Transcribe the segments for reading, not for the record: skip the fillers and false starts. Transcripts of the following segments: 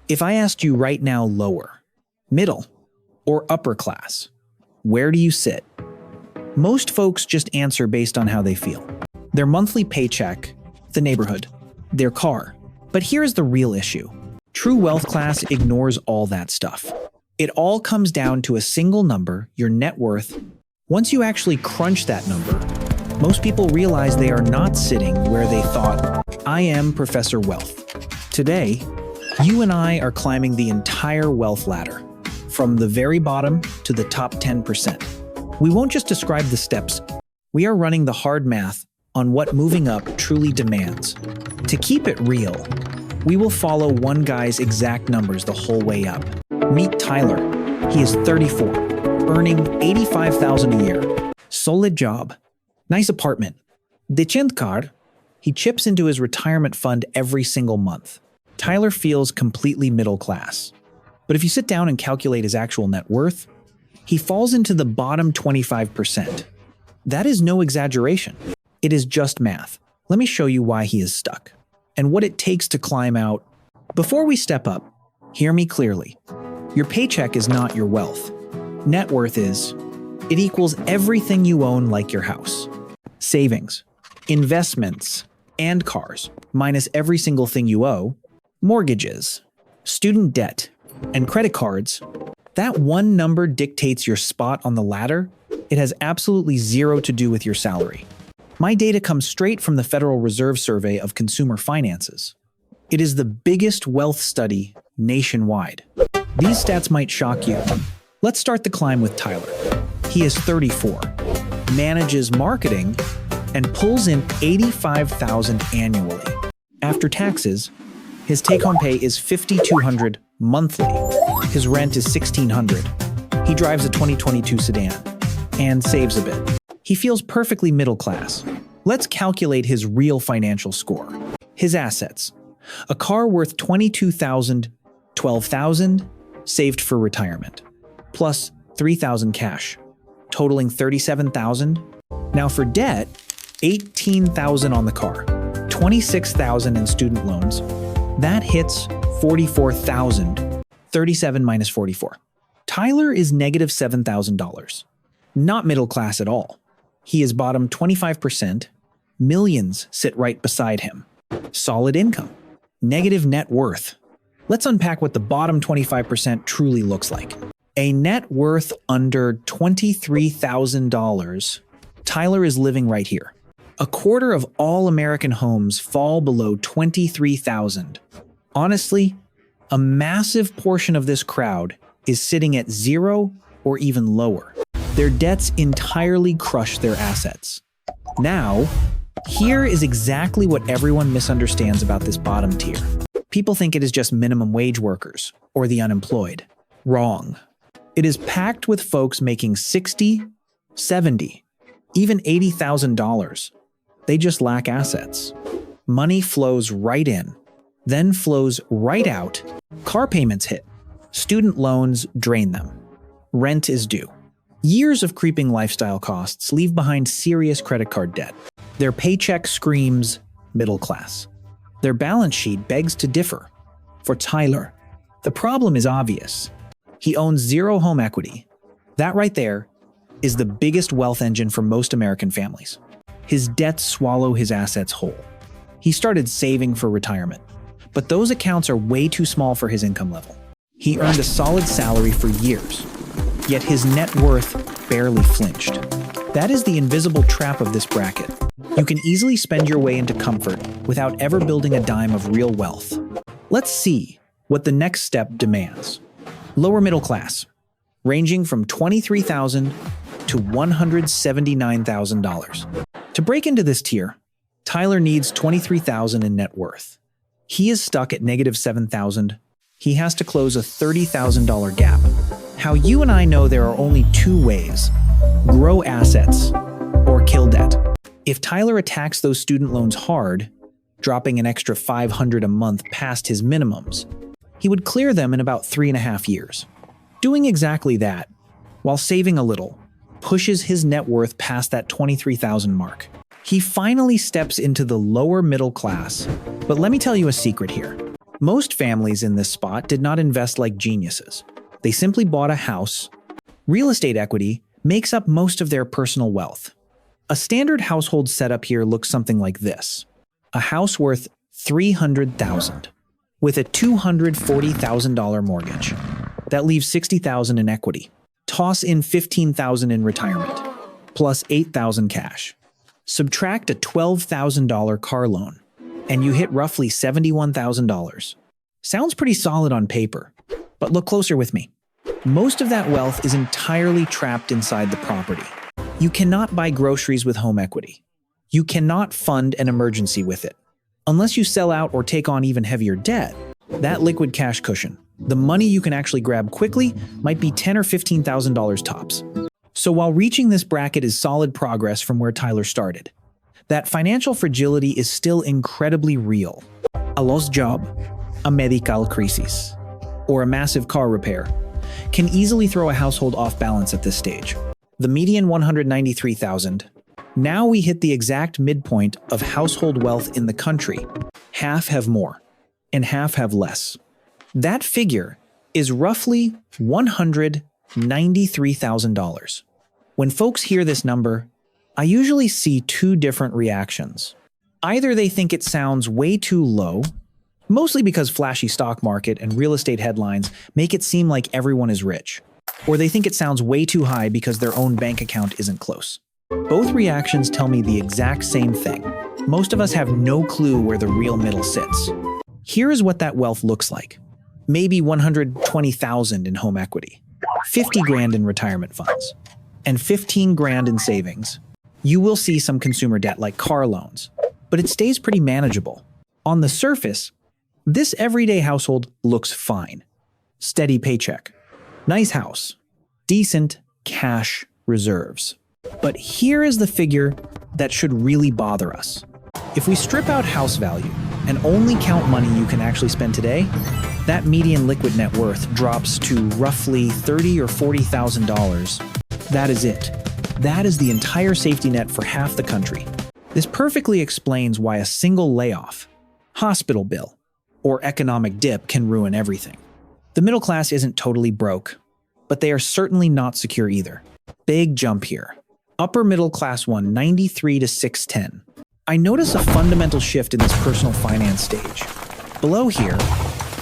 If I asked you right now lower, middle, or upper class, where do you sit? Most folks just answer based on how they feel. Their monthly paycheck, the neighborhood, their car. But here's the real issue. True wealth class ignores all that stuff. It all comes down to a single number, your net worth. Once you actually crunch that number, most people realize they are not sitting where they thought, I am Professor Wealth. Today, you and I are climbing the entire wealth ladder, from the very bottom to the top 10%. We won't just describe the steps. We are running the hard math on what moving up truly demands. To keep it real, we will follow one guy's exact numbers the whole way up. Meet Tyler. He is 34, earning $85,000 a year. Solid job. Nice apartment. Decent car. He chips into his retirement fund every single month. Tyler feels completely middle class. But if you sit down and calculate his actual net worth, he falls into the bottom 25%. That is no exaggeration. It is just math. Let me show you why he is stuck and what it takes to climb out. Before we step up, hear me clearly. Your paycheck is not your wealth. Net worth is. It equals everything you own, like your house. Savings, investments, and cars, minus every single thing you owe, mortgages, student debt, and credit cards. That one number dictates your spot on the ladder. It has absolutely zero to do with your salary. My data comes straight from the Federal Reserve Survey of Consumer Finances. It is the biggest wealth study nationwide. These stats might shock you. Let's start the climb with Tyler. He is 34, manages marketing, and pulls in $85,000 annually. After taxes, his take-home pay is $5,200 monthly. His rent is $1,600. He drives a 2022 sedan and saves a bit. He feels perfectly middle class. Let's calculate his real financial score. His assets: a car worth $22,000, $12,000 saved for retirement, plus $3,000 cash, totaling $37,000. Now for debt, $18,000 on the car, $26,000 in student loans. That hits $44,000. 37 minus 44. Tyler is negative $7,000. Not middle class at all. He is bottom 25%. Millions sit right beside him. Solid income. Negative net worth. Let's unpack what the bottom 25% truly looks like. A net worth under $23,000. Tyler is living right here. A quarter of all American homes fall below $23,000. Honestly, a massive portion of this crowd is sitting at zero or even lower. Their debts entirely crush their assets. Now, here is exactly what everyone misunderstands about this bottom tier. People think it is just minimum wage workers or the unemployed. Wrong. It is packed with folks making $60,000, $70,000, even $80,000. They just lack assets. Money flows right in, then flows right out. Car payments hit. Student loans drain them. Rent is due. Years of creeping lifestyle costs leave behind serious credit card debt. Their paycheck screams middle class. Their balance sheet begs to differ. For Tyler, the problem is obvious. He owns zero home equity. That right there is the biggest wealth engine for most American families. His debts swallow his assets whole. He started saving for retirement, but those accounts are way too small for his income level. He earned a solid salary for years, yet his net worth barely flinched. That is the invisible trap of this bracket. You can easily spend your way into comfort without ever building a dime of real wealth. Let's see what the next step demands. Lower middle class, ranging from $23,000 to $179,000. To break into this tier, Tyler needs $23,000 in net worth. He is stuck at negative $7,000. He has to close a $30,000 gap. How you and I know there are only two ways: grow assets or kill debt. If Tyler attacks those student loans hard, dropping an extra $500 a month past his minimums, he would clear them in about 3.5 years. Doing exactly that, while saving a little, pushes his net worth past that $23,000 mark. He finally steps into the lower middle class. But let me tell you a secret here. Most families in this spot did not invest like geniuses. They simply bought a house. Real estate equity makes up most of their personal wealth. A standard household setup here looks something like this. A house worth $300,000 with a $240,000 mortgage. That leaves $60,000 in equity. Toss in $15,000 in retirement, plus $8,000 cash. Subtract a $12,000 car loan, and you hit roughly $71,000. Sounds pretty solid on paper, but look closer with me. Most of that wealth is entirely trapped inside the property. You cannot buy groceries with home equity. You cannot fund an emergency with it. Unless you sell out or take on even heavier debt, that liquid cash cushion, the money you can actually grab quickly, might be $10,000 or $15,000 tops. So while reaching this bracket is solid progress from where Tyler started, that financial fragility is still incredibly real. A lost job, a medical crisis, or a massive car repair can easily throw a household off balance at this stage. The median $193,000. Now we hit the exact midpoint of household wealth in the country. Half have more, and half have less. That figure is roughly $193,000. When folks hear this number, I usually see two different reactions. Either they think it sounds way too low, mostly because flashy stock market and real estate headlines make it seem like everyone is rich, or they think it sounds way too high because their own bank account isn't close. Both reactions tell me the exact same thing. Most of us have no clue where the real middle sits. Here is what that wealth looks like. Maybe $120,000 in home equity, $50,000 in retirement funds, and $15,000 in savings. You will see some consumer debt like car loans, but it stays pretty manageable. On the surface, this everyday household looks fine. Steady paycheck, nice house, decent cash reserves. But here is the figure that should really bother us. If we strip out house value and only count money you can actually spend today, that median liquid net worth drops to roughly $30,000 or $40,000. That is it. That is the entire safety net for half the country. This perfectly explains why a single layoff, hospital bill, or economic dip can ruin everything. The middle class isn't totally broke, but they are certainly not secure either. Big jump here. Upper middle class one, 93 to 610. I notice a fundamental shift in this personal finance stage. Below here,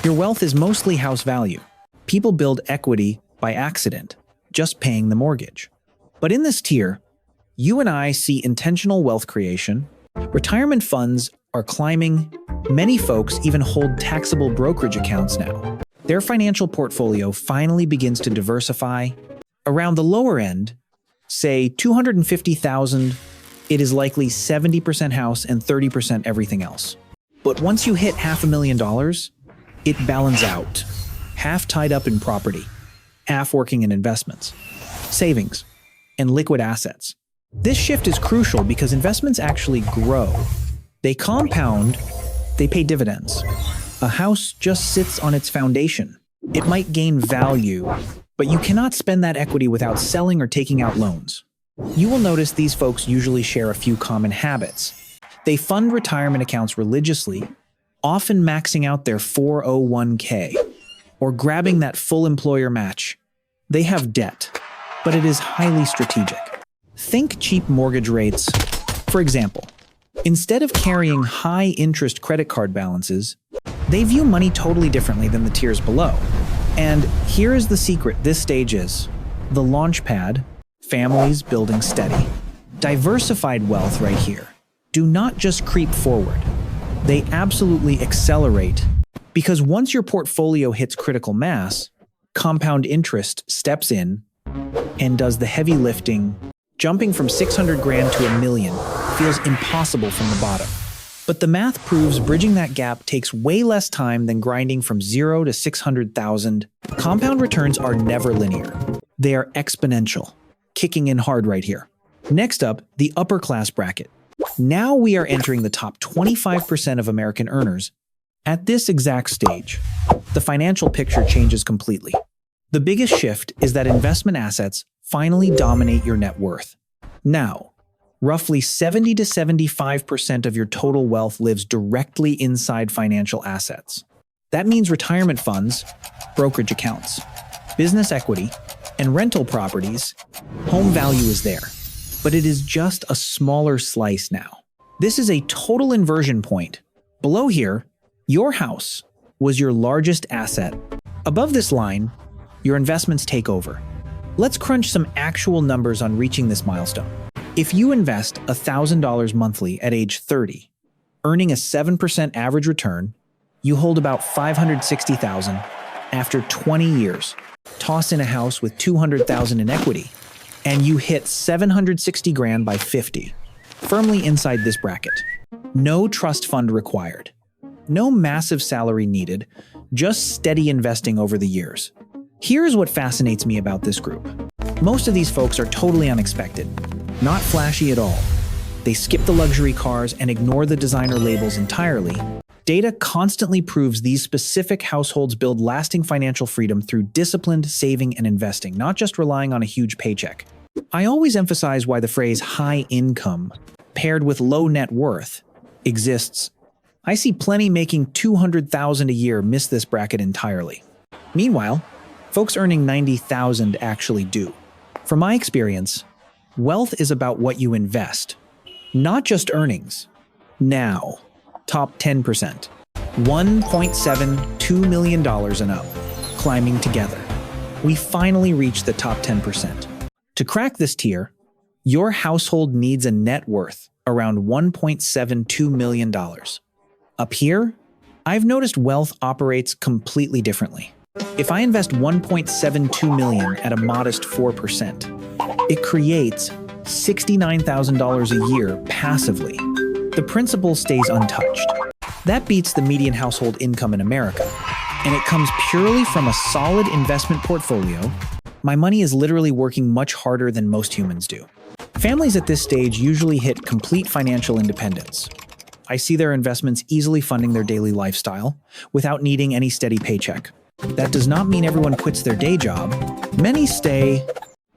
your wealth is mostly house value. People build equity by accident, just paying the mortgage. But in this tier, you and I see intentional wealth creation. Retirement funds are climbing. Many folks even hold taxable brokerage accounts now. Their financial portfolio finally begins to diversify. Around the lower end, say $250,000, it is likely 70% house and 30% everything else. But once you hit $500,000, it balances out. Half tied up in property, half working in investments, savings, and liquid assets. This shift is crucial because investments actually grow. They compound, they pay dividends. A house just sits on its foundation. It might gain value, but you cannot spend that equity without selling or taking out loans. You will notice these folks usually share a few common habits. They fund retirement accounts religiously, often maxing out their 401k, or grabbing that full employer match. They have debt, but it is highly strategic. Think cheap mortgage rates. For example, instead of carrying high-interest credit card balances, they view money totally differently than the tiers below. And here is the secret this stage is. The launch pad, families building steady. Diversified wealth right here. Do not just creep forward. They absolutely accelerate, because once your portfolio hits critical mass, compound interest steps in and does the heavy lifting. Jumping from $600,000 to $1 million feels impossible from the bottom. But the math proves bridging that gap takes way less time than grinding from 0 to 600,000. Compound returns are never linear. They are exponential, kicking in hard right here. Next up, the upper class bracket. Now we are entering the top 25% of American earners. At this exact stage, the financial picture changes completely. The biggest shift is that investment assets finally dominate your net worth. Now, roughly 70 to 75% of your total wealth lives directly inside financial assets. That means retirement funds, brokerage accounts, business equity, and rental properties. Home value is there, but it is just a smaller slice now. This is a total inversion point. Below here, your house was your largest asset. Above this line, your investments take over. Let's crunch some actual numbers on reaching this milestone. If you invest $1,000 monthly at age 30, earning a 7% average return, you hold about $560,000 after 20 years. Toss in a house with $200,000 in equity, and you hit 760 grand by 50, firmly inside this bracket. No trust fund required. No massive salary needed, just steady investing over the years. Here's what fascinates me about this group. Most of these folks are totally unexpected, not flashy at all. They skip the luxury cars and ignore the designer labels entirely. Data constantly proves these specific households build lasting financial freedom through disciplined saving and investing, not just relying on a huge paycheck. I always emphasize why the phrase high income paired with low net worth exists. I see plenty making $200,000 a year miss this bracket entirely. Meanwhile, folks earning $90,000 actually do. From my experience, wealth is about what you invest, not just earnings. Now, top 10%. $1.72 million and up, climbing together. We finally reached the top 10%. To crack this tier, your household needs a net worth around $1.72 million. Up here, I've noticed wealth operates completely differently. If I invest $1.72 million at a modest 4%, it creates $69,000 a year passively. The principal stays untouched. That beats the median household income in America, and it comes purely from a solid investment portfolio. My money is literally working much harder than most humans do. Families at this stage usually hit complete financial independence. I see their investments easily funding their daily lifestyle without needing any steady paycheck. That does not mean everyone quits their day job. Many stay,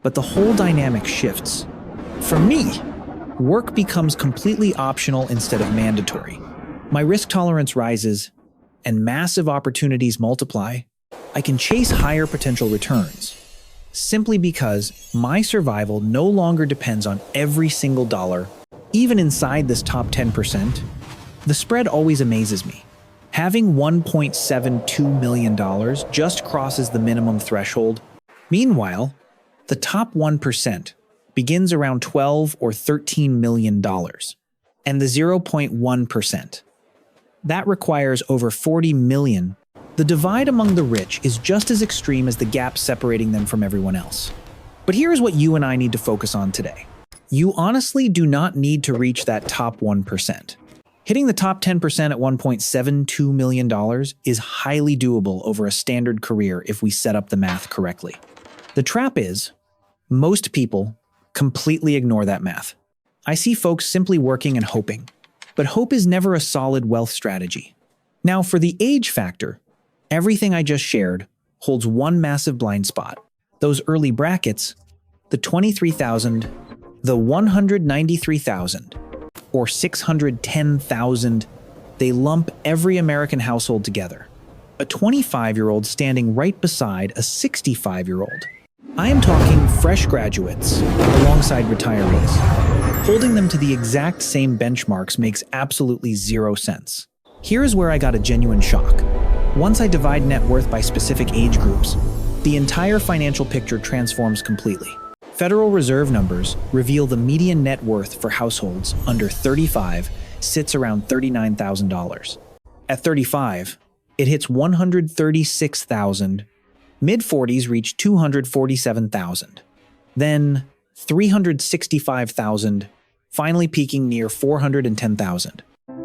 but the whole dynamic shifts. For me, work becomes completely optional instead of mandatory. My risk tolerance rises, and massive opportunities multiply. I can chase higher potential returns, simply because my survival no longer depends on every single dollar. Even inside this top 10%, the spread always amazes me. Having $1.72 million just crosses the minimum threshold. Meanwhile, the top 1% begins around $12 or $13 million, and the 0.1%. That requires over $40 million. The divide among the rich is just as extreme as the gap separating them from everyone else. But here's what you and I need to focus on today. You honestly do not need to reach that top 1%. Hitting the top 10% at $1.72 million is highly doable over a standard career if we set up the math correctly. The trap is, most people completely ignore that math. I see folks simply working and hoping, but hope is never a solid wealth strategy. Now, for the age factor, everything I just shared holds one massive blind spot. Those early brackets, the 23,000, the 193,000, or 610,000, they lump every American household together. A 25-year-old standing right beside a 65-year-old. I am talking fresh graduates alongside retirees. Holding them to the exact same benchmarks makes absolutely zero sense. Here is where I got a genuine shock. Once I divide net worth by specific age groups, the entire financial picture transforms completely. Federal Reserve numbers reveal the median net worth for households under 35 sits around $39,000. At 35, it hits $136,000. Mid-40s reach $247,000. Then $365,000, finally peaking near $410,000.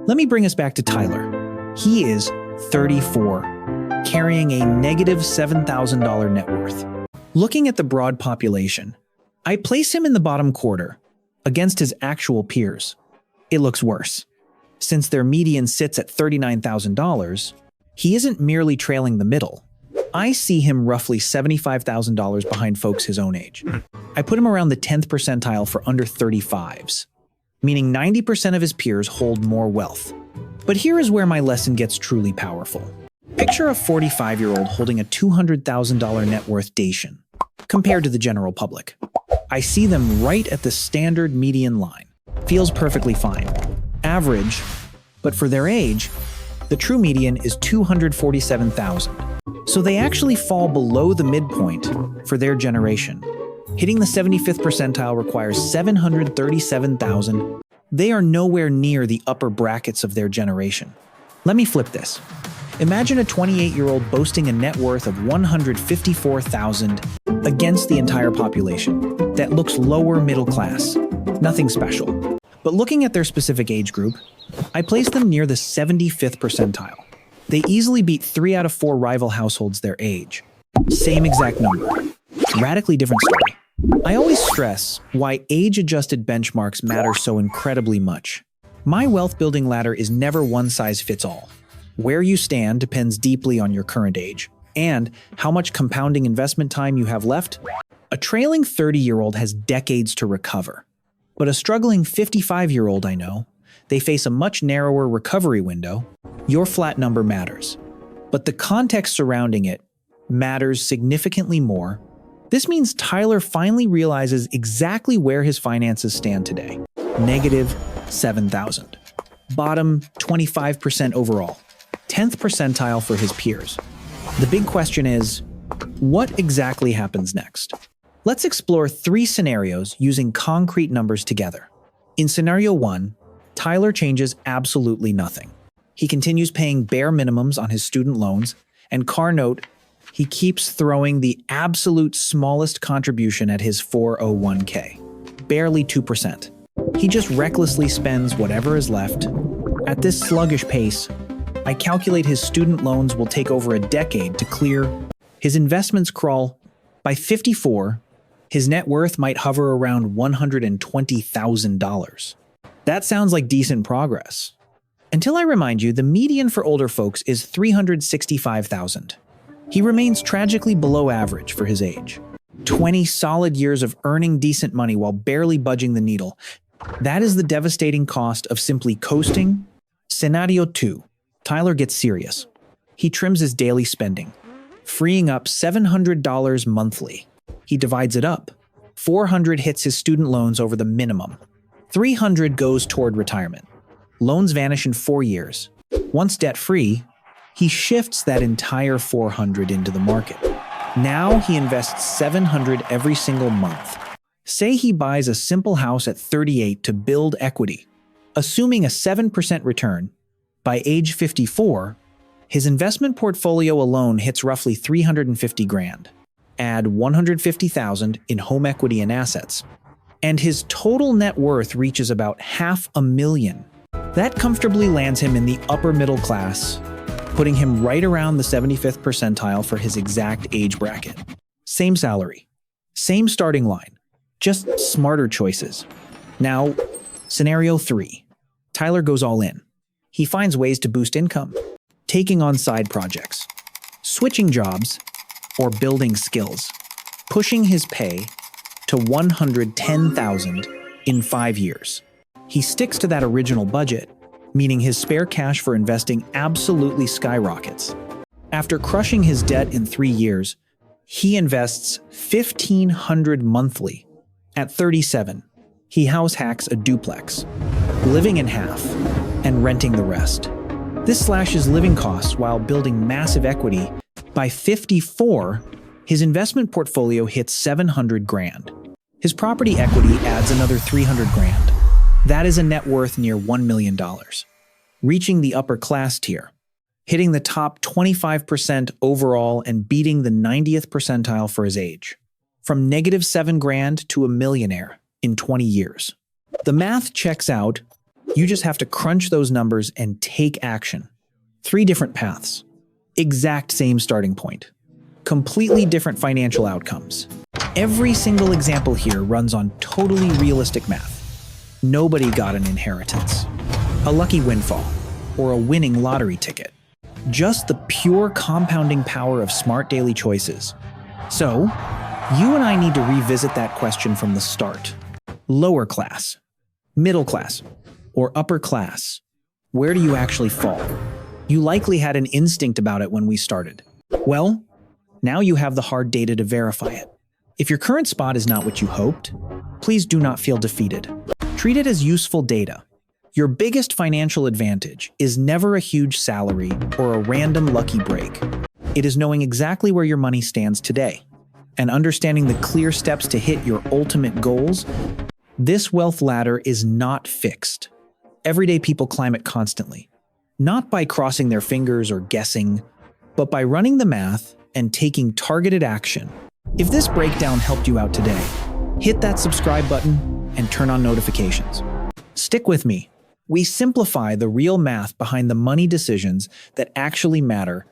Let me bring us back to Tyler. He is 34, carrying a negative $7,000 net worth. Looking at the broad population, I place him in the bottom quarter, against his actual peers. It looks worse. Since their median sits at $39,000, he isn't merely trailing the middle. I see him roughly $75,000 behind folks his own age. I put him around the 10th percentile for under 35s, meaning 90% of his peers hold more wealth. But here is where my lesson gets truly powerful. Picture a 45-year-old holding a $200,000 net worth Dacian, compared to the general public. I see them right at the standard median line. Feels perfectly fine. Average, but for their age, the true median is $247,000. So they actually fall below the midpoint for their generation. Hitting the 75th percentile requires $737,000. They are nowhere near the upper brackets of their generation. Let me flip this. Imagine a 28-year-old boasting a net worth of $154,000 against the entire population. That looks lower middle class. Nothing special. But looking at their specific age group, I place them near the 75th percentile. They easily beat 3 out of 4 rival households their age. Same exact number. Radically different story. I always stress why age-adjusted benchmarks matter so incredibly much. My wealth building ladder is never one size fits all. Where you stand depends deeply on your current age and how much compounding investment time you have left. A trailing 30-year-old has decades to recover. But a struggling 55-year-old I know, they face a much narrower recovery window. Your flat number matters, but the context surrounding it matters significantly more. This means Tyler finally realizes exactly where his finances stand today. Negative $7,000. Bottom 25% overall. 10th percentile for his peers. The big question is, what exactly happens next? Let's explore 3 scenarios using concrete numbers together. In scenario 1, Tyler changes absolutely nothing. He continues paying bare minimums on his student loans and car note. He keeps throwing the absolute smallest contribution at his 401k, barely 2%. He just recklessly spends whatever is left. At this sluggish pace, I calculate his student loans will take over a decade to clear. His investments crawl. By 54, his net worth might hover around $120,000. That sounds like decent progress. Until I remind you, the median for older folks is $365,000. He remains tragically below average for his age. 20 solid years of earning decent money while barely budging the needle. That is the devastating cost of simply coasting. Scenario 2. Tyler gets serious. He trims his daily spending, freeing up $700 monthly. He divides it up. $400 hits his student loans over the minimum. $300 goes toward retirement. Loans vanish in 4 years. Once debt-free, he shifts that entire $400 into the market. Now he invests $700 every single month. Say he buys a simple house at 38 to build equity. Assuming a 7% return, by age 54, his investment portfolio alone hits roughly $350,000. Add $150,000 in home equity and assets, and his total net worth reaches about $500,000. That comfortably lands him in the upper middle class, putting him right around the 75th percentile for his exact age bracket. Same salary, same starting line, just smarter choices. Now, scenario 3. Tyler goes all in. He finds ways to boost income, taking on side projects, switching jobs, or building skills, pushing his pay to $110,000 in 5 years. He sticks to that original budget, meaning his spare cash for investing absolutely skyrockets. After crushing his debt in 3 years, he invests $1,500 monthly. At 37, he house hacks a duplex, living in half and renting the rest. This slashes living costs while building massive equity. By 54, his investment portfolio hits $700,000. His property equity adds another $300,000. That is a net worth near $1 million. Reaching the upper class tier, hitting the top 25% overall and beating the 90th percentile for his age. From negative $7,000 to a millionaire in 20 years. The math checks out. You just have to crunch those numbers and take action. 3 different paths. Exact same starting point. Completely different financial outcomes. Every single example here runs on totally realistic math. Nobody got an inheritance, a lucky windfall, or a winning lottery ticket. Just the pure compounding power of smart daily choices. So, you and I need to revisit that question from the start. Lower class, middle class, or upper class? Where do you actually fall? You likely had an instinct about it when we started. Well, now you have the hard data to verify it. If your current spot is not what you hoped, please do not feel defeated. Treat it as useful data. Your biggest financial advantage is never a huge salary or a random lucky break. It is knowing exactly where your money stands today and understanding the clear steps to hit your ultimate goals. This wealth ladder is not fixed. Everyday people climb it constantly, not by crossing their fingers or guessing, but by running the math and taking targeted action. If this breakdown helped you out today, hit that subscribe button and turn on notifications. Stick with me. We simplify the real math behind the money decisions that actually matter